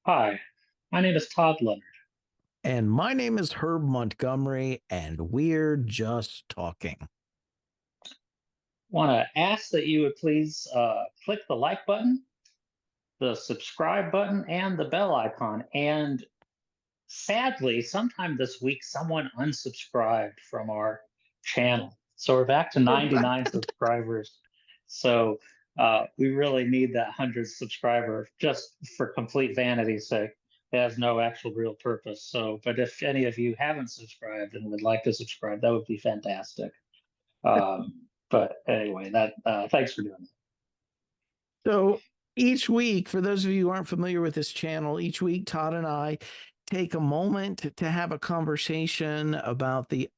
Hi, my name is Todd Leonard. And my name is Herb Montgomery, and we're just talking. Want to ask that you would please click the like button, the subscribe button, and the bell icon. And sadly, sometime this week, someone unsubscribed from our channel. So we're back to 99 subscribers. So we really need that 100 subscriber just for complete vanity's sake. It has no actual real purpose. So, but if any of you haven't subscribed and would like to subscribe, that would be fantastic. But anyway, that thanks for doing So each week, for those of you who aren't familiar with this channel, each week Todd and I take a moment to have a conversation about the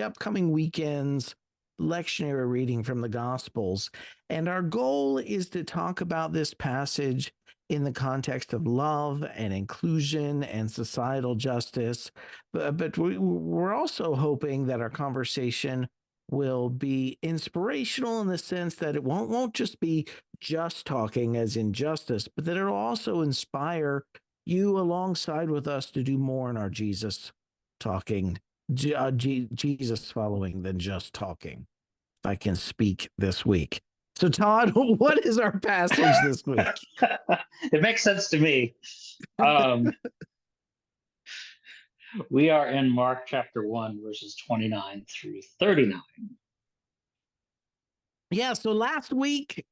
upcoming weekend's lectionary reading from the Gospels. And our goal is to talk about this passage in the context of love and inclusion and societal justice. But we're also hoping that our conversation will be inspirational in the sense that it won't just be just talking as in justice, but that it'll also inspire you alongside with us to do more in our Jesus talking, Jesus following than just talking, if I can speak this week. So, Todd, what is our passage this week? It makes sense to me. We are in Mark chapter 1, verses 29 through 39. Yeah, so last week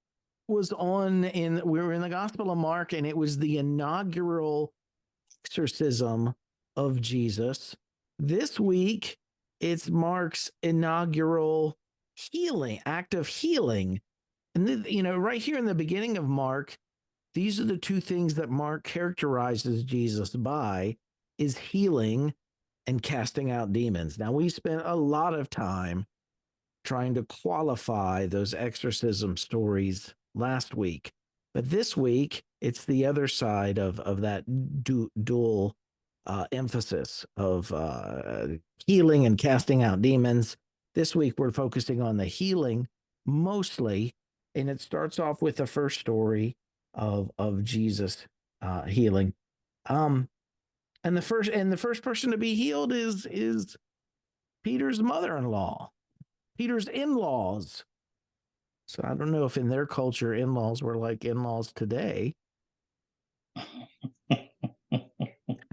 we were in the Gospel of Mark, and it was the inaugural exorcism of Jesus. This week, it's Mark's inaugural act of healing. And, right here in the beginning of Mark, these are the two things that Mark characterizes Jesus by, is healing and casting out demons. Now, we spent a lot of time trying to qualify those exorcism stories last week. But this week, it's the other side of that dual emphasis of healing and casting out demons. This week, we're focusing on the healing mostly, and it starts off with the first story of Jesus healing. And the first person to be healed is Peter's mother-in-law, Peter's in-laws. So I don't know if in their culture in-laws were like in-laws today. I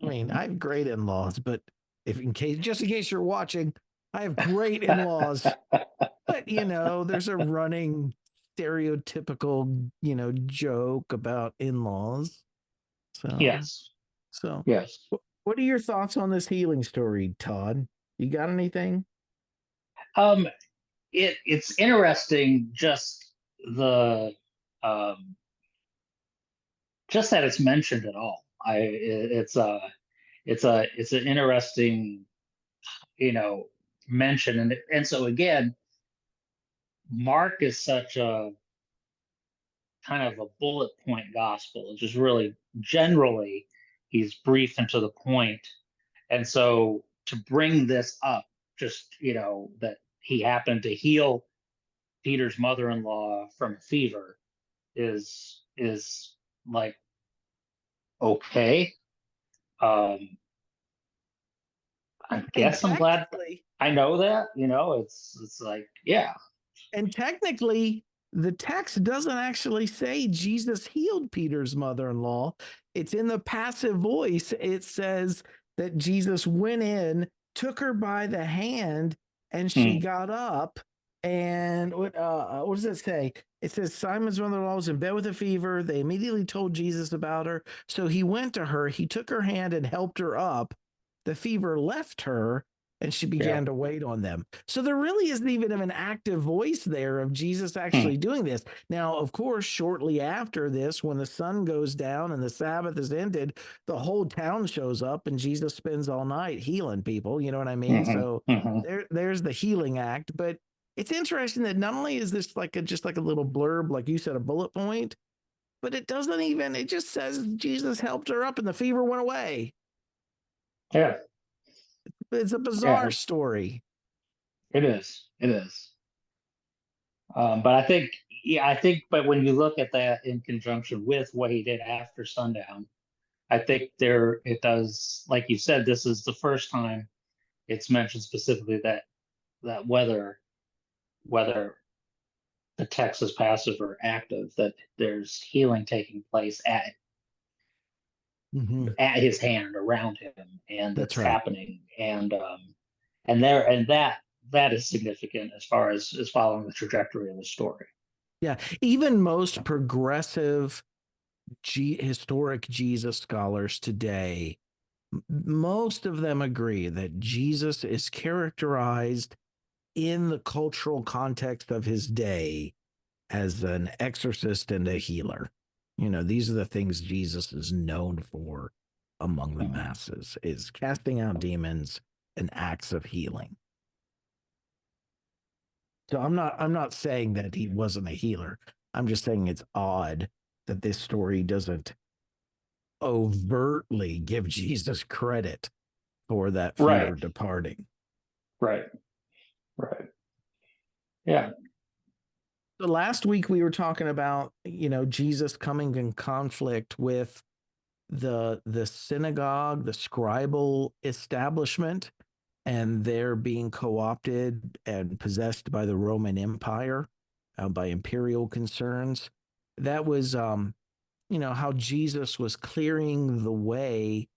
mean, I have great in-laws, but just in case you're watching, I have great in-laws. But there's a running stereotypical, joke about in-laws. Yes. So Yes. what are your thoughts on this healing story, Todd? You got anything? Um, it's interesting the um just that it's mentioned at all. It's an interesting, you know, mention. And so again, Mark is such a kind of a bullet point gospel. It's just really generally he's brief and to the point. And so to bring this up, just that he happened to heal Peter's mother-in-law from a fever is like okay. Um, I And guess I'm glad technically, I know that. It's like yeah, And technically, the text doesn't actually say Jesus healed Peter's mother in law. It's in the passive voice. It says that Jesus went in, took her by the hand, and she hmm. got up. And what does it say? It says Simon's mother in law was in bed with a fever. They immediately told Jesus about her. So he went to her, he took her hand and helped her up. The fever left her, and she Yeah. began to wait on them. So there really isn't even an active voice there of Jesus Hmm. actually doing this. Now, of course, shortly after this, when the sun goes down and the Sabbath is ended, the whole town shows up and Jesus spends all night healing people. You know what I mean? Hmm. So Hmm. there's the healing act. But it's interesting that not only is this just like a little blurb, like you said, a bullet point, but it just says Jesus helped her up and the fever went away. Yeah. It's a Yeah. bizarre story. It is. It is. But I think Yeah, I think, but when you look at that in conjunction with what he did after sundown, I think it does, like you said, this is the first time it's mentioned specifically that whether the text is passive or active, that there's healing taking place Mhm. at his hand, around him, and That's it's right. happening, and that is significant as far as following the trajectory of the story. Yeah. Even most progressive historic Jesus scholars today, most of them agree that Jesus is characterized in the cultural context of his day as an exorcist and a healer. These are the things Jesus is known for among the Mhm. masses, is casting out demons and acts of healing. So I'm not saying that he wasn't a healer. I'm just saying it's odd that this story doesn't overtly give Jesus credit for that Right, fever departing. right, right. Yeah. So last week we were talking about, Jesus coming in conflict with the synagogue, the scribal establishment, and they're being co-opted and possessed by the Roman Empire, by imperial concerns. That was, how Jesus was clearing the way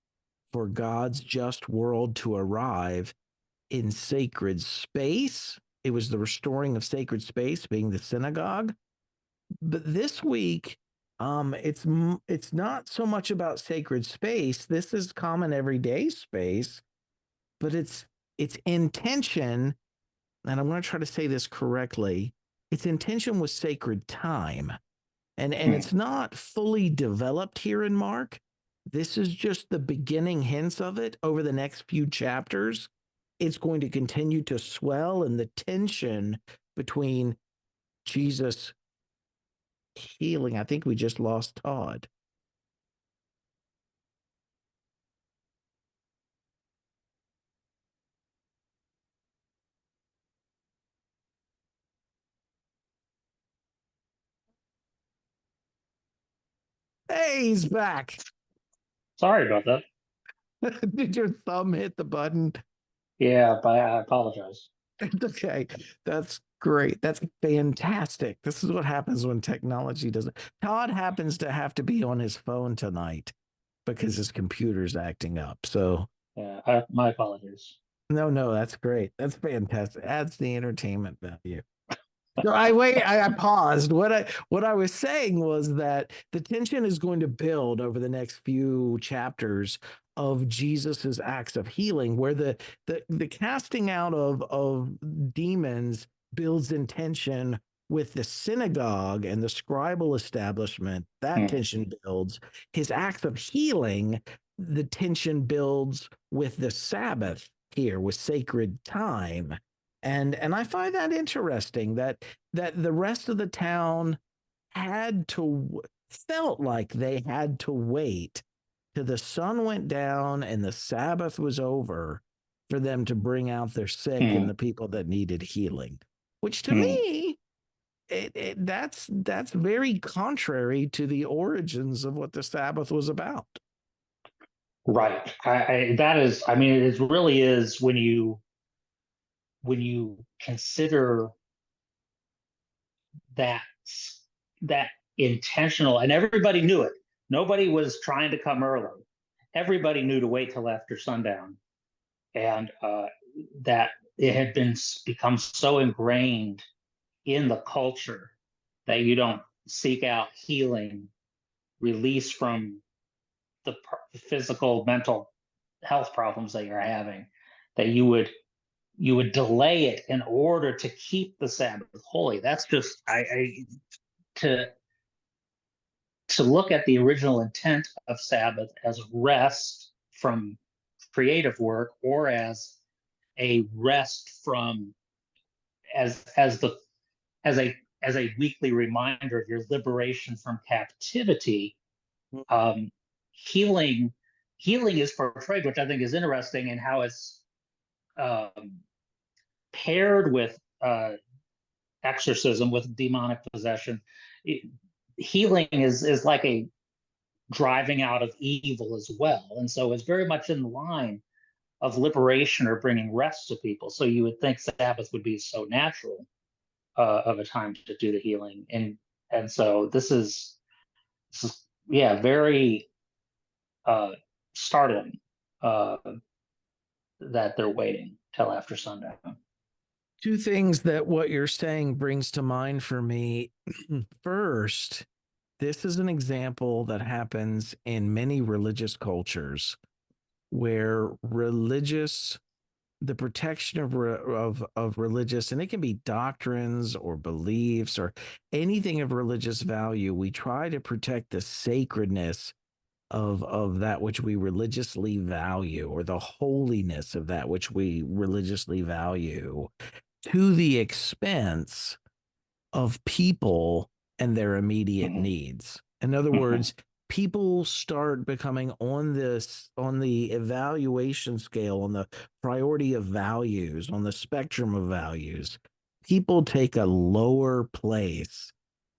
for God's just world to arrive in sacred space. It was the restoring of sacred space, being the synagogue. But this week, it's not so much about sacred space. This is common everyday space, but it's intention, and I'm going to try to say this correctly. Its intention with sacred time, and Hmm. it's not fully developed here in Mark. This is just the beginning hints of it. Over the next few chapters, it's going to continue to swell, and the tension between Jesus healing. I think we just lost Todd. Hey, he's back. Sorry about that. Did your thumb hit the button? Yeah, but I apologize. It's okay. That's great. That's fantastic. This is what happens when technology doesn't. Todd happens to have to be on his phone tonight because his computer's acting up. So, Yeah, my apologies. no, that's great. That's fantastic. Adds the entertainment value. So I paused. What I was saying was that the tension is going to build over the next few chapters of Jesus's acts of healing, where the casting out of demons builds in tension with the synagogue and the scribal establishment. That Hmm. tension builds. His acts of healing, the tension builds with the Sabbath here, with sacred time. And I find that interesting that the rest of the town had to felt like they had to wait till the sun went down and the Sabbath was over for them to bring out their sick Hmm. and the people that needed healing. Which to Hmm. me, that's very contrary to the origins of what the Sabbath was about. Right. That is, I mean, it really is when you consider that that intentional, and everybody knew it. Nobody was trying to come early. Everybody knew to wait till after sundown, and that it had become so ingrained in the culture that you don't seek out healing, release from the physical, mental health problems that you're having, that you would delay it in order to keep the Sabbath holy. That's just to to look at the original intent of Sabbath as rest from creative work, or as a rest from as the as a weekly reminder of your liberation from captivity. um, healing healing is portrayed, which I think is interesting, in how it's um, paired with exorcism with demonic possession. Healing is like a driving out of evil as well, and so it's very much in the line of liberation or bringing rest to people. So you would think Sabbath would be so natural of a time to do the healing, and so this is yeah, very startling uh, that they're waiting till after sundown. Two things that what you're saying brings to mind for me. First, this is an example that happens in many religious cultures where the protection of religious, and it can be doctrines or beliefs or anything of religious value. We try to protect the sacredness of that which we religiously value, or the holiness of that which we religiously value, to the expense of people and their immediate Mm-hmm. needs. In other Mm-hmm. words, people start becoming on the evaluation scale, on the priority of values, on the spectrum of values. People take a lower place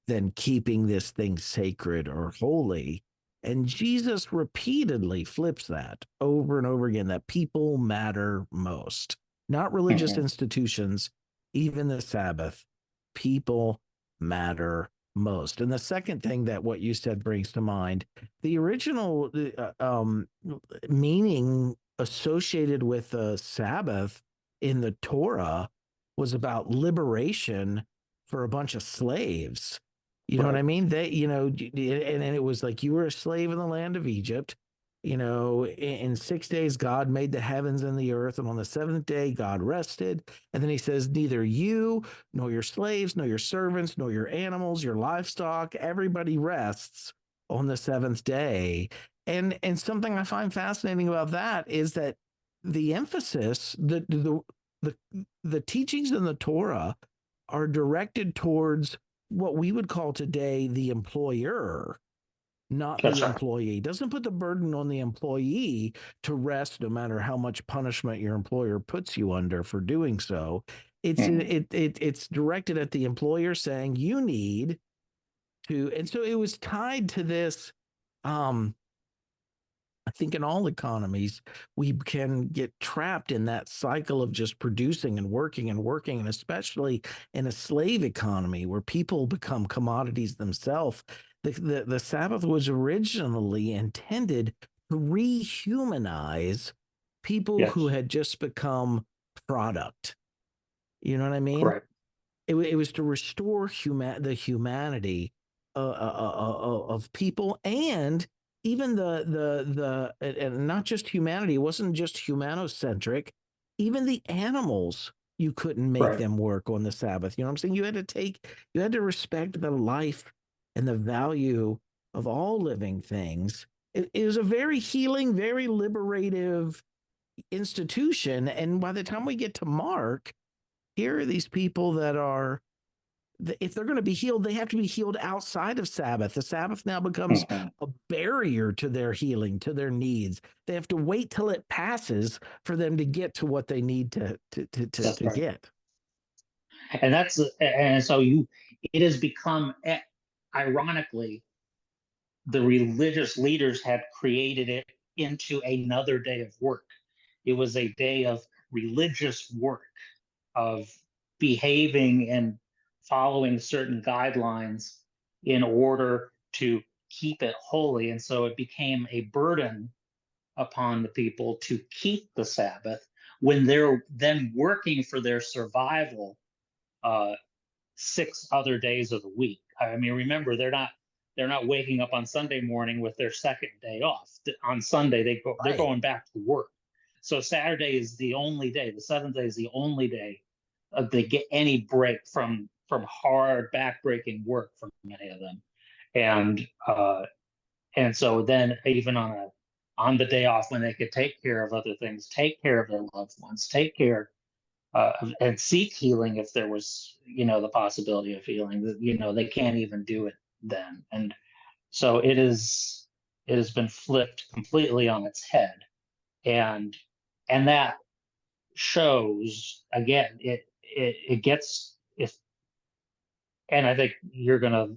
than keeping this thing sacred or holy. And Jesus repeatedly flips that over and over again, that people matter most, not religious Mm-hmm. institutions, even the Sabbath. People matter most. And the second thing that what you said brings to mind, the original meaning associated with the Sabbath in the Torah was about liberation for a bunch of slaves. You know what Right. I mean? And it was like you were a slave in the land of Egypt. In 6 days, God made the heavens and the earth. And on the seventh day, God rested. And then he says, neither you, nor your slaves, nor your servants, nor your animals, your livestock, everybody rests on the seventh day. And something I find fascinating about that is that the emphasis, the teachings in the Torah are directed towards what we would call today the employer, not the That's right. employee. Doesn't put the burden on the employee to rest, no matter how much punishment your employer puts you under for doing so. Mm-hmm. It's directed at the employer, saying you need to, and so it was tied to this. Um, I think in all economies, we can get trapped in that cycle of just producing and working and working, and especially in a slave economy where people become commodities themselves. The Sabbath was originally intended to rehumanize people who Yes. had just become product. You know what I mean? Correct. It was to restore the humanity of people, and even and not just humanity. It wasn't just humanocentric. Even the animals, you couldn't make Right. them work on the Sabbath. You know what I'm saying? You had to respect the life and the value of all living things. It was a very healing, very liberative institution. And by the time we get to Mark, here are these people that are, if they're going to be healed, they have to be healed outside of Sabbath. The Sabbath now becomes Mm-hmm. a barrier to their healing, to their needs. They have to wait till it passes for them to get to what they need That's to right. get. And so it has become, ironically, the religious leaders had created it into another day of work. It was a day of religious work, of behaving and following certain guidelines in order to keep it holy. And so it became a burden upon the people to keep the Sabbath when they're then working for their survival, uh, 6 other days of the week. I mean, remember, they're not waking up on Sunday morning with their second day off. On Sunday they're Right. going back to work. So Saturday is the only day. The seventh day is the only day they get any break from hard back-breaking work from many of them, and so then even on the day off when they could take care of other things, take care of their loved ones, take care and seek healing if there was, the possibility of healing. They can't even do it then, and so it has been flipped completely on its head, and that shows again. It gets if and I think you're gonna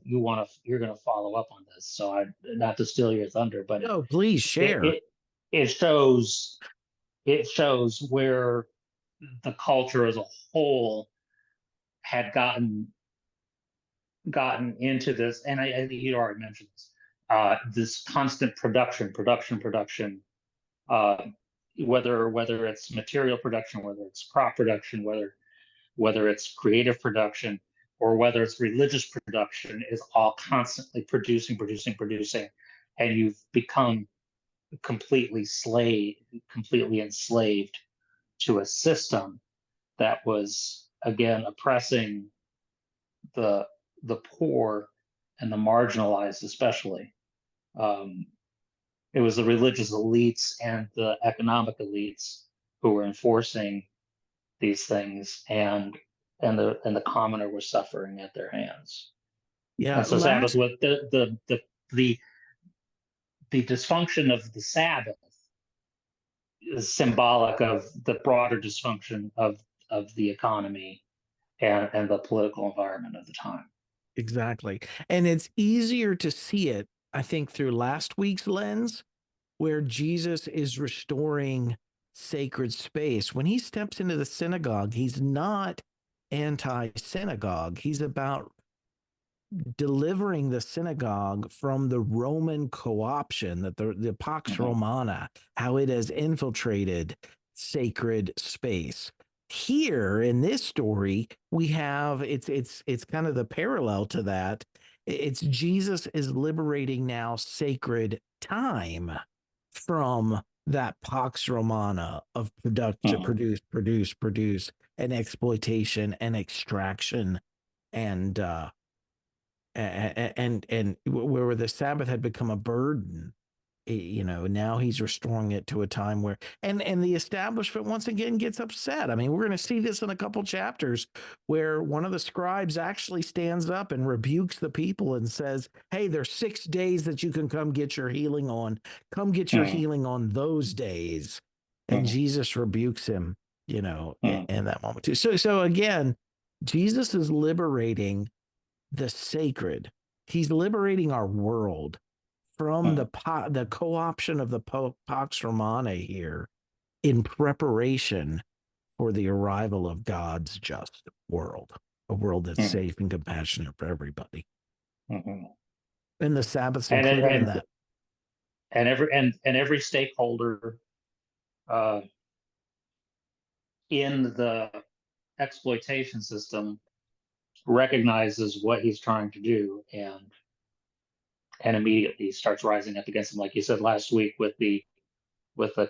follow up on this. So I not to steal your thunder, but No, please it share. it, it shows where the culture as a whole had gotten into this, and I think you already mentioned this constant production, uh, whether it's material production, whether it's crop production, whether it's creative production, or whether it's religious production, is all constantly producing, and you've become completely enslaved to a system that was again oppressing the the poor and the marginalized, especially. Um, it was the religious elites and the economic elites who were enforcing these things, and the commoner was suffering at their hands. Yeah, And so Sabbath last was the the dysfunction of the Sabbath is symbolic of the broader dysfunction of the economy and the political environment of the time. exactly. And it's easier to see it, I think, through last week's lens, where Jesus is restoring sacred space. When he steps into the synagogue, he's not anti synagogue. He's about delivering the synagogue from the Roman co-option, that the Pax Mhm, Romana, how it has infiltrated sacred space. Here in this story, we have it's kind of the parallel to that. It's Jesus is liberating now sacred time from that Pax Romana of production, mhm, produce, and exploitation and extraction and and where the Sabbath had become a burden, now he's restoring it to a time where and the establishment once again gets upset. I mean, we're going to see this in a couple chapters where one of the scribes actually stands up and rebukes the people and says, "Hey, there's 6 days that you can come get your healing on. Come get your mhm, healing on those days." And mhm, Jesus rebukes him, mhm, in that moment too. So again, Jesus is liberating the sacred. He's liberating our world from mhm, the co-option of the Pax Romana here in preparation for the arrival of God's just world, a world that's mhm, safe and compassionate for everybody. mhm. And the Sabbath's and included in and that. every stakeholder uh, in the exploitation system recognizes what he's trying to do, and immediately starts rising up against him. Like you said last week with the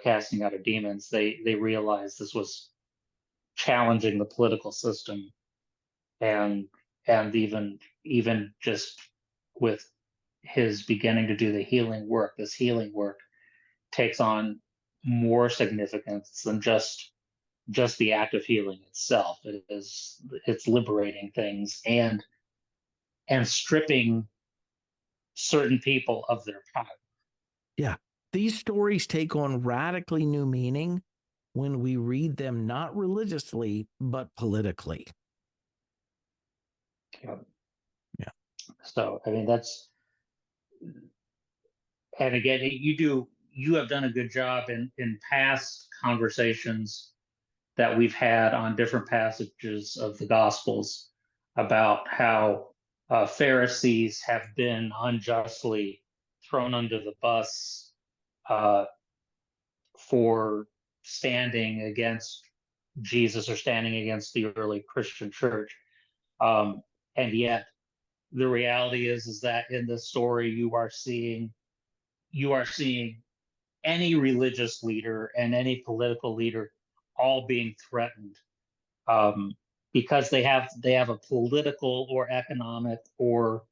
casting out of demons, they realized this was challenging the political system, and even just with his beginning to do the healing work, this healing work takes on more significance than just the act of healing itself. It's liberating things and stripping certain people of their power. Yeah. These stories take on radically new meaning when we read them not religiously, but politically. You know? Yeah. So I mean that's and again you have done a good job in past conversations that we've had on different passages of the Gospels about how Pharisees have been unjustly thrown under the bus uh, for standing against Jesus or standing against the early Christian church. And yet, the reality is that in this story, you are seeing any religious leader and any political leader all being threatened, um, because they have a political or economic or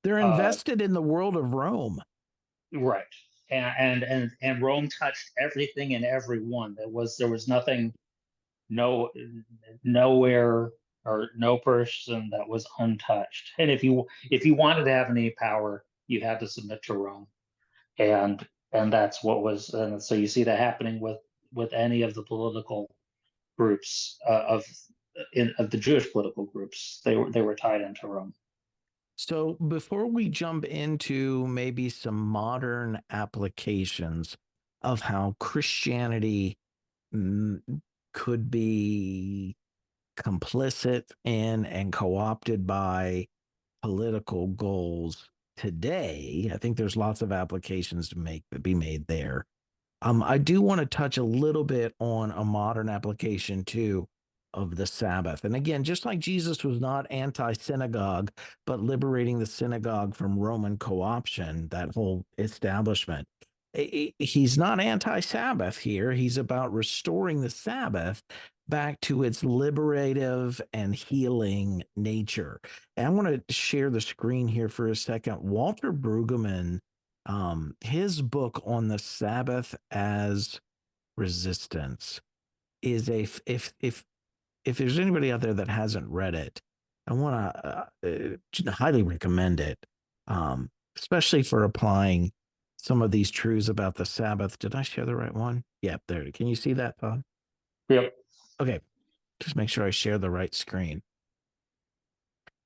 They're uh, invested in the world of Rome. right, and Rome touched everything and everyone. There was nothing, no nowhere or no person that was untouched. And if you wanted to have any power, you had to submit to Rome, and that's what was. And so you see that happening with any of the political groups of the Jewish political groups. They were tied into Rome. So before we jump into maybe some modern applications of how Christianity mm, could be complicit in and co-opted by political goals today, I think there's lots of applications to be made there. I do want to touch a little bit on a modern application too of the Sabbath. And again, just like Jesus was not anti-synagogue, but liberating the synagogue from Roman co-option, that whole establishment, he's not anti-Sabbath here. He's about restoring the Sabbath back to its liberative and healing nature. And I want to share the screen here for a second. Walter Brueggemann, his book on the Sabbath as resistance is a if there's anybody out there that hasn't read it, I want to highly recommend it, especially for applying some of these truths about the Sabbath. Did I share the right one? Yep, there. Can you see that, Todd? Yep. Okay, just make sure I share the right screen.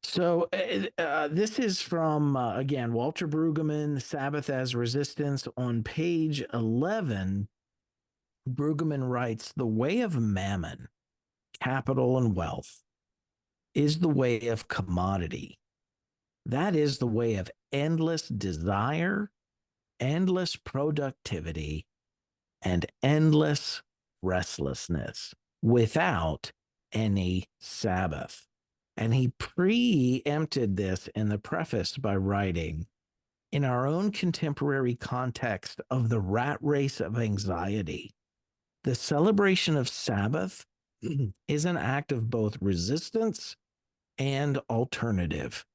So this is from, again, Walter Brueggemann, Sabbath as Resistance. On page 11, Brueggemann writes, "The way of mammon, capital, and wealth is the way of commodity. That is the way of endless desire, endless productivity, and endless restlessness without any Sabbath." And he preempted this in the preface by writing, "In our own contemporary context of the rat race of anxiety, the celebration of Sabbath is an act of both resistance and alternative.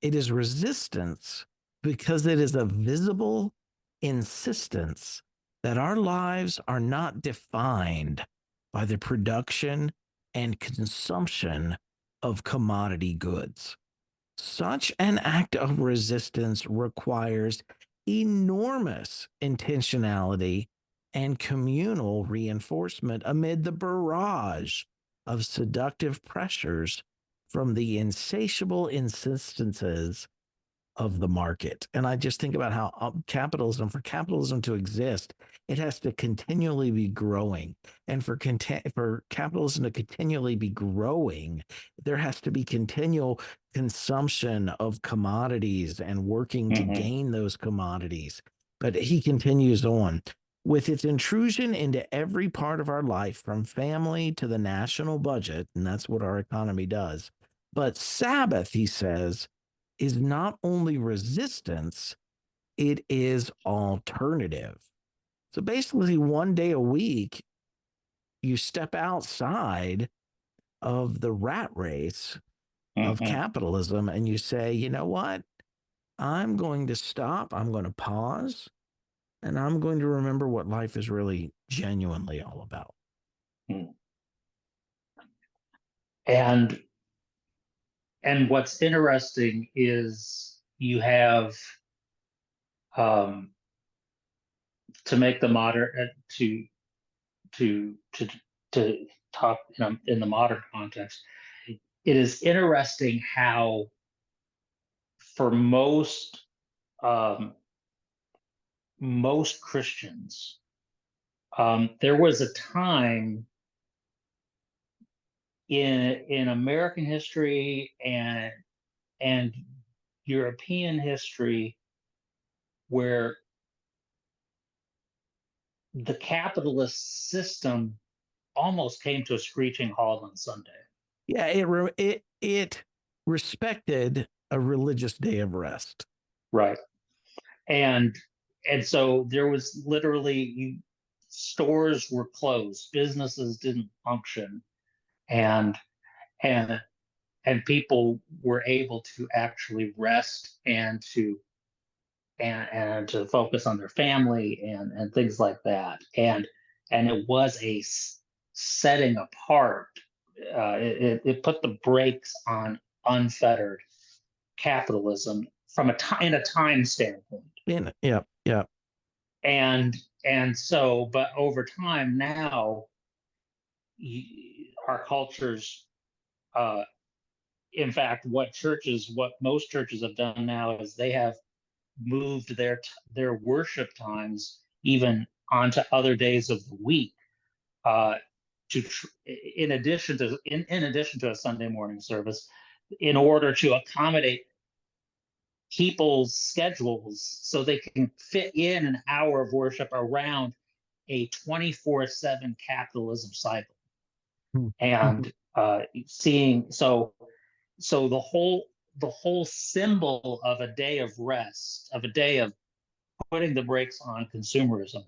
It is resistance because it is a visible insistence that our lives are not defined by the production and consumption of commodity goods. Such an act of resistance requires enormous intentionality and communal reinforcement amid the barrage of seductive pressures from the insatiable insistences of the market." And I just think about how capitalism, for capitalism to exist, it has to continually be growing. And for capitalism to continually be growing, there has to be continual consumption of commodities and working to gain those commodities. But he continues on. "With its intrusion into every part of our life, from family to the national budget," and that's what our economy does. But Sabbath, he says, is not only resistance, it is alternative. So basically, one day a week, you step outside of the rat race of capitalism and you say, you know what? I'm going to stop, I'm going to pause, and I'm going to remember what life is really genuinely all about. And what's interesting is you have to make the modern to to talk in the modern context. It is interesting how for most Christians, there was a time in American history and European history where the capitalist system almost came to a screeching halt on Sunday. Yeah, it respected a religious day of rest. Right. And so there was literally stores were closed, businesses didn't function, and and people were able to actually rest and to focus on their family and things like that. And it was a setting apart. It put the brakes on unfettered capitalism from in a time standpoint. Yeah. And so, but over time now, our culture's in fact, what most churches have done now is they have moved their worship times even onto other days of the week, uh, in addition to a Sunday morning service, in order to accommodate people's schedules so they can fit in an hour of worship around a 24/7 capitalism cycle. Mhm. And seeing so the whole symbol of a day of rest, of a day of putting the brakes on consumerism,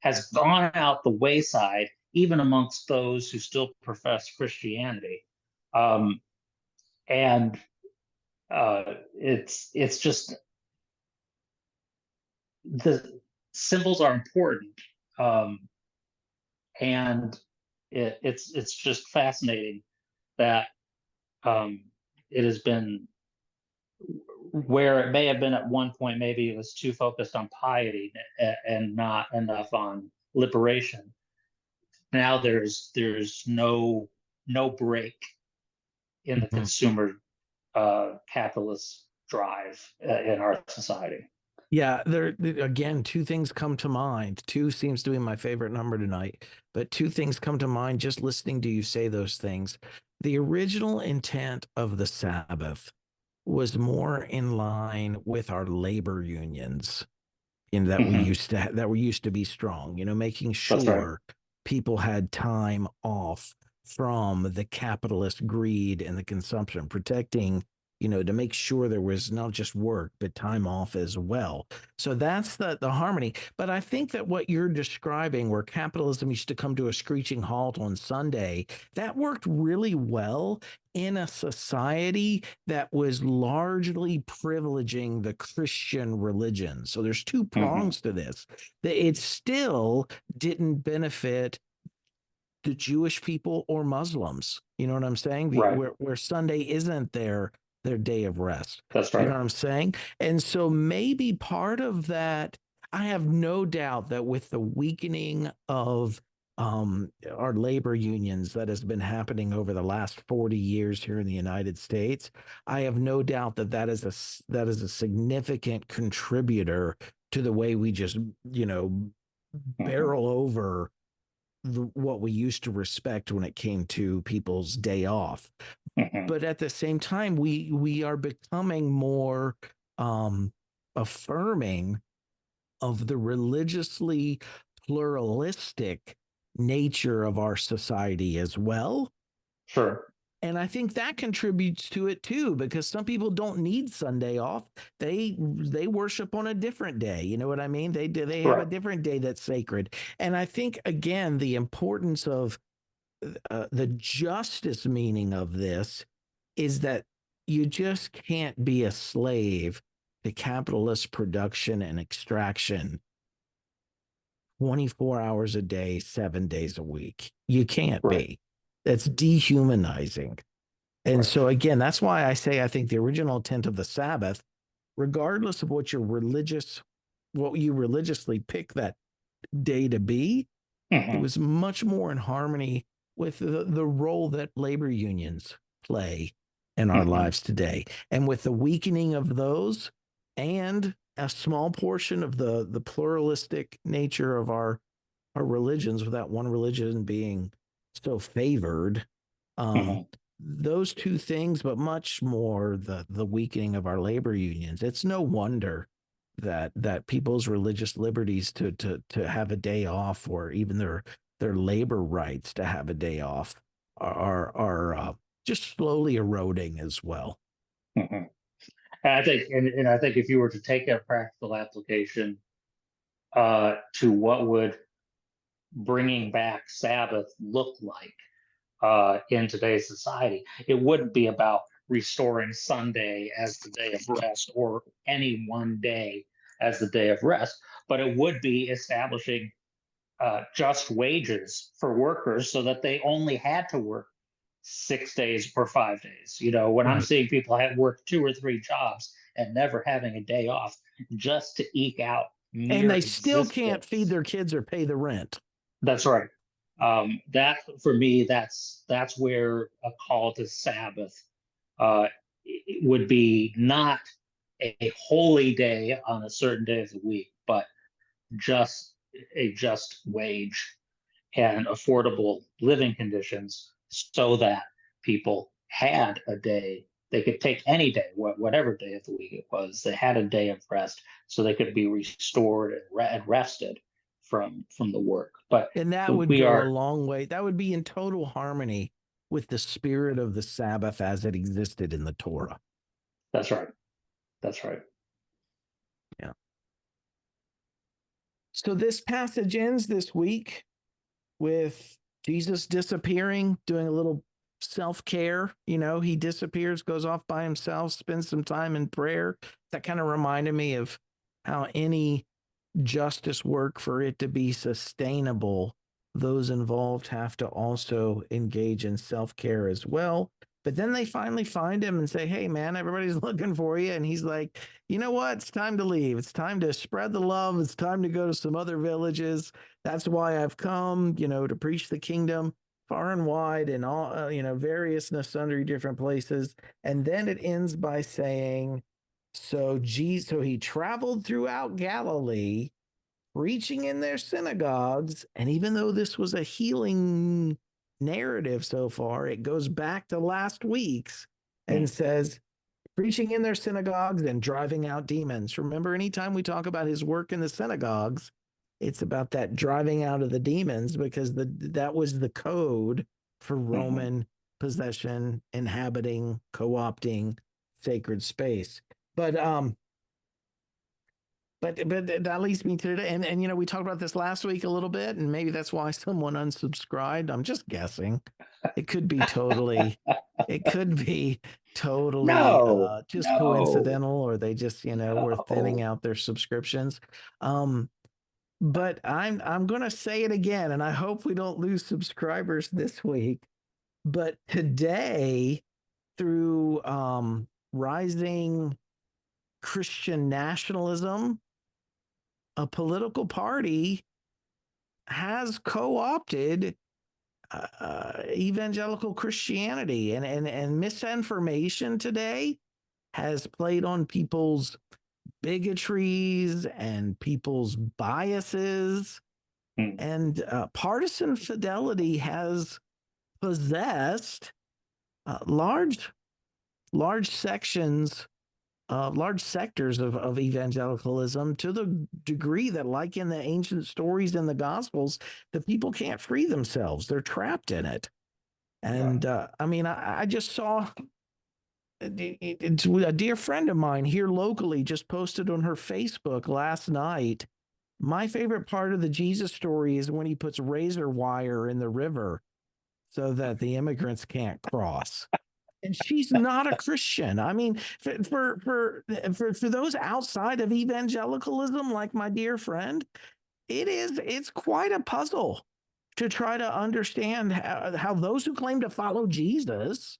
has gone out the wayside, even amongst those who still profess Christianity. Um, and it's just, the symbols are important, um, and it's just fascinating that, um, it has been, where it may have been at one point, maybe it was too focused on piety and not enough on liberation. Now there's no break in the Mhm. consumer capitalist drive in our society. Yeah, again, two things come to mind. Two seems to be my favorite number tonight, but two things come to mind just listening to you say those things. The original intent of the Sabbath was more in line with our labor unions in that Hmm. we used to be strong, making That's right. sure people had time off from the capitalist greed and the consumption, protecting, to make sure there was not just work but time off as well. So that's the harmony. But I think that what you're describing, where capitalism used to come to a screeching halt on Sunday, that worked really well in a society that was largely privileging the Christian religion. So there's two Hmm. prongs to this. It still didn't benefit the Jewish people or Muslims. You know what I'm saying? Right. Where Sunday isn't their day of rest. That's You right. know what I'm saying? And so maybe part of that, I have no doubt that with the weakening of our labor unions that has been happening over the last 40 years here in the United States, I have no doubt that that is a significant contributor to the way we just, you know, Hmm. barrel over what we used to respect when it came to people's day off. Hmm. But at the same time, we are becoming more um, affirming of the religiously pluralistic nature of our society as well. Sure. And I think that contributes to it too, because some people don't need Sunday off. They worship on a different day. You know what I mean? They have a Right. different day that's sacred. And I think again the importance of the justice meaning of this is that you just can't be a slave to capitalist production and extraction 24 hours a day, 7 days a week. You can't Right. be. That's dehumanizing. And Right. so, again, that's why I say I think the original intent of the Sabbath, regardless of what you religiously pick that day to be, it Hmm. was much more in harmony with the role that labor unions play in our Hmm. lives today. And with the weakening of those and a small portion of the pluralistic nature of our religions, without one religion being so favored, um, Hmm. those two things, but much more the weakening of our labor unions. It's no wonder that people's religious liberties to have a day off, or even their labor rights to have a day off, are just slowly eroding as well. Hmm. And I think if you were to take a practical application to what would bringing back Sabbath look like in today's society, it wouldn't be about restoring Sunday as the day of rest, or any one day as the day of rest, but it would be establishing just wages for workers so that they only had to work 6 days or 5 days. When I'm Right. seeing people have worked 2 or 3 jobs and never having a day off just to eke out And mere they still can't feed existence. their kids or pay the rent. That's right. That for me, that's where a call to Sabbath it would be not a holy day on a certain day of the week, but just a just wage and affordable living conditions so that people had a day. They could take any day, whatever day of the week it was. They had a day of rest so they could be restored and rested from the work. But And that would we go a are, long way. That would be in total harmony with the spirit of the Sabbath as it existed in the Torah. that's right. That's right. Yeah. So this passage ends this week with Jesus disappearing, doing a little self-care. He disappears, goes off by himself, spends some time in prayer. That kind of reminded me of how any justice work, for it to be sustainable, those involved have to also engage in self-care as well. But then they finally find him and say, hey, man, everybody's looking for you. And he's like, you know what? It's time to leave. It's time to spread the love. It's time to go to some other villages. That's why I've come, to preach the kingdom far and wide in all, various and sundry different places. And then it ends by saying, so he traveled throughout Galilee, preaching in their synagogues. And even though this was a healing narrative so far, it goes back to last week's and says, preaching in their synagogues and driving out demons. Remember, anytime we talk about his work in the synagogues, it's about that driving out of the demons, because that was the code for Roman possession, inhabiting, co-opting sacred space. But that leads me to today. And we talked about this last week a little bit, and maybe that's why someone unsubscribed. I'm just guessing. It could be totally No, just no. coincidental, or they just, were thinning out their subscriptions. But I'm going to say it again, and I hope we don't lose subscribers this week. But today, through rising Christian nationalism, a political party has co-opted evangelical Christianity, and misinformation today has played on people's bigotries and people's biases, and partisan fidelity has possessed large sections, large sectors of evangelicalism, to the degree that, like in the ancient stories in the Gospels, the people can't free themselves. They're trapped in it. And I just saw a dear friend of mine here locally just posted on her Facebook last night, my favorite part of the Jesus story is when he puts razor wire in the river so that the immigrants can't cross. And she's not a Christian. I mean, for those outside of evangelicalism, like my dear friend, it's quite a puzzle to try to understand how those who claim to follow Jesus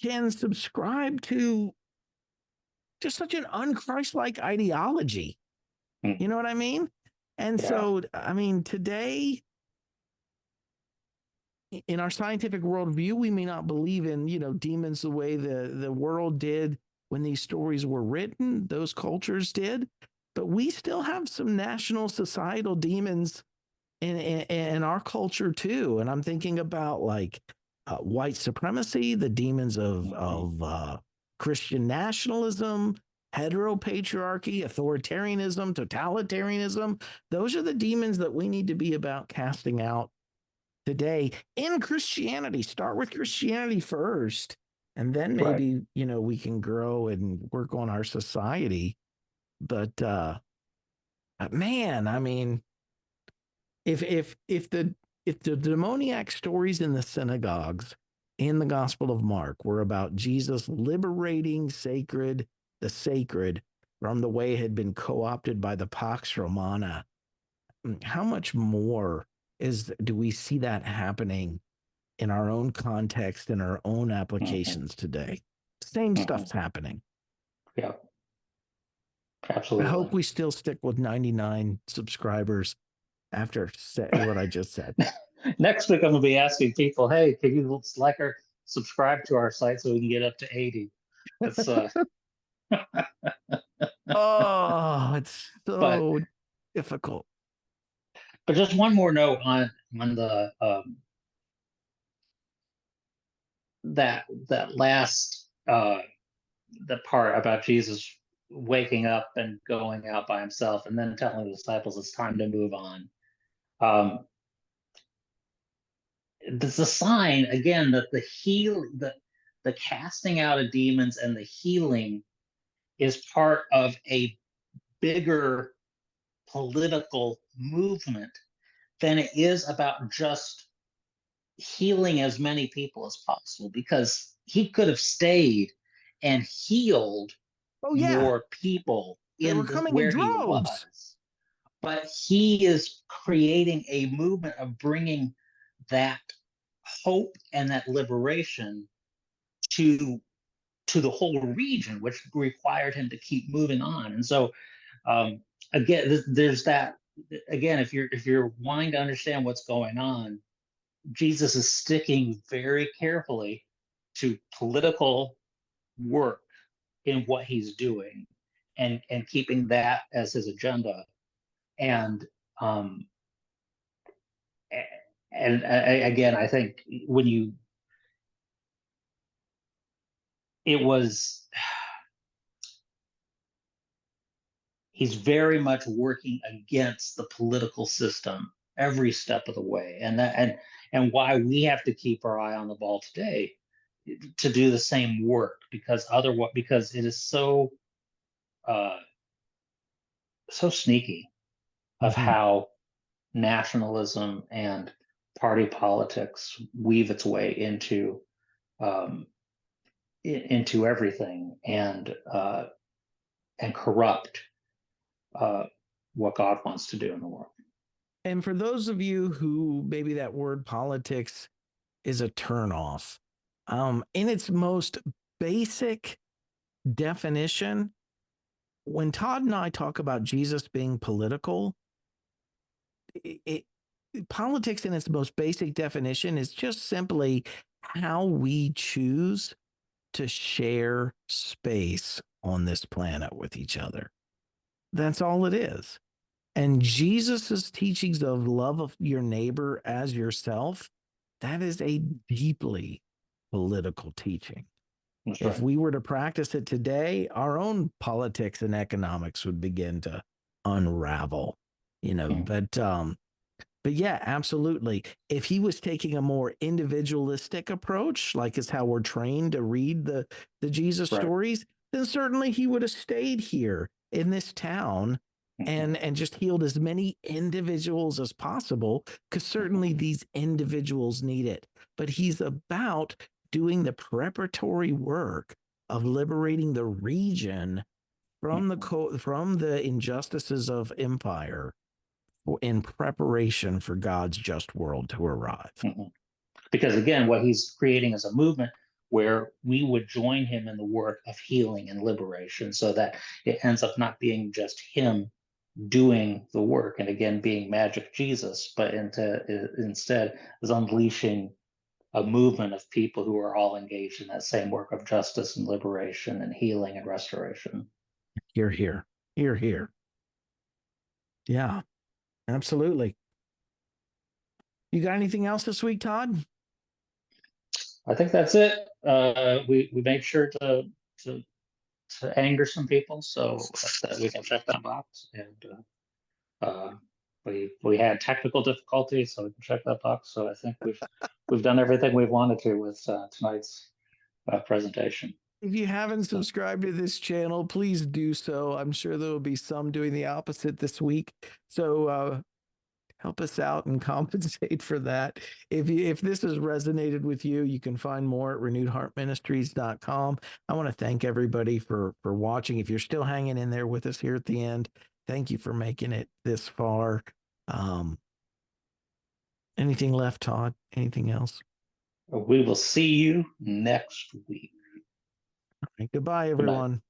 can subscribe to just such an unchristlike ideology. You know what I mean? And so, today, in our scientific worldview, we may not believe in, demons the way the world did when these stories were written. Those cultures did. But we still have some national societal demons in our culture too. And I'm thinking about white supremacy, the demons of Christian nationalism, heteropatriarchy, authoritarianism, totalitarianism. Those are the demons that we need to be about casting out today in Christianity. Start with Christianity first, and then maybe, we can grow and work on our society. But man, I mean, if the demoniac stories in the synagogues in the Gospel of Mark were about Jesus liberating the sacred from the way it had been co-opted by the Pax Romana, how much more do we see that happening in our own context, in our own applications today? Same stuff's happening. Yeah, absolutely. I hope we still stick with 99 subscribers after what I just said. Next week, I'm going to be asking people, hey, can you like subscribe to our site so we can get up to 80. It's Oh, it's but so difficult. just one more note on the that last the part about Jesus waking up and going out by himself and then telling the disciples it's time to move on. It's a sign again that the casting out of demons and the healing is part of a bigger political movement than it is about just healing as many people as possible, because he could have stayed and healed Oh yeah, more people they were in coming in where he droves. was, but he is creating a movement of bringing that hope and that liberation to the whole region, which required him to keep moving on. And so um, again, there's that. Again, if you're wanting to understand what's going on, Jesus is sticking very carefully to political work in what he's doing, and keeping that as his agenda. And um, again, I think when you it was he's very much working against the political system every step of the way, and why we have to keep our eye on the ball today to do the same work, because it is uh, so sneaky of Mhm. how nationalism and party politics weave its way um, into everything, and corrupt uh, what God wants to do in the world. And for those of you who maybe that word politics is a turnoff, in its most basic definition, when Todd and I talk about Jesus being political, it politics in its most basic definition is just simply how we choose to share space on this planet with each other. That's all it is. And Jesus's teachings of love of your neighbor as yourself, that is a deeply political teaching. That's If right. we were to practice it today, our own politics and economics would begin to unravel, Mm. but yeah, absolutely. If he was taking a more individualistic approach, like is how we're trained to read the Jesus Right. stories, then certainly he would have stayed here in this town Mm-hmm. and just healed as many individuals as possible, because certainly these individuals need it. But he's about doing the preparatory work of liberating the region from from the injustices of empire in preparation for God's just world to arrive. Mm-hmm. Because again, what he's creating is a movement where we would join him in the work of healing and liberation, so that it ends up not being just him doing the work and again being magic Jesus, but instead is unleashing a movement of people who are all engaged in that same work of justice and liberation and healing and restoration. Here, here, here, here. Yeah, absolutely. You got anything else this week, Todd? I think that's it. We made sure to to anger some people, so that we can check that box. And we had technical difficulties, so we can check that box. So I think we've done everything we've wanted to with tonight's presentation. If you haven't So subscribed to this channel, please do so. I'm sure there will be some doing the opposite this week. So help us out and compensate for that. If this has resonated with you, you can find more at renewedheartministries.com. I want to thank everybody for watching. If you're still hanging in there with us here at the end, thank you for making it this far. Anything left, Todd? Anything else? we will see you next week. All right, goodbye, Good night. everyone.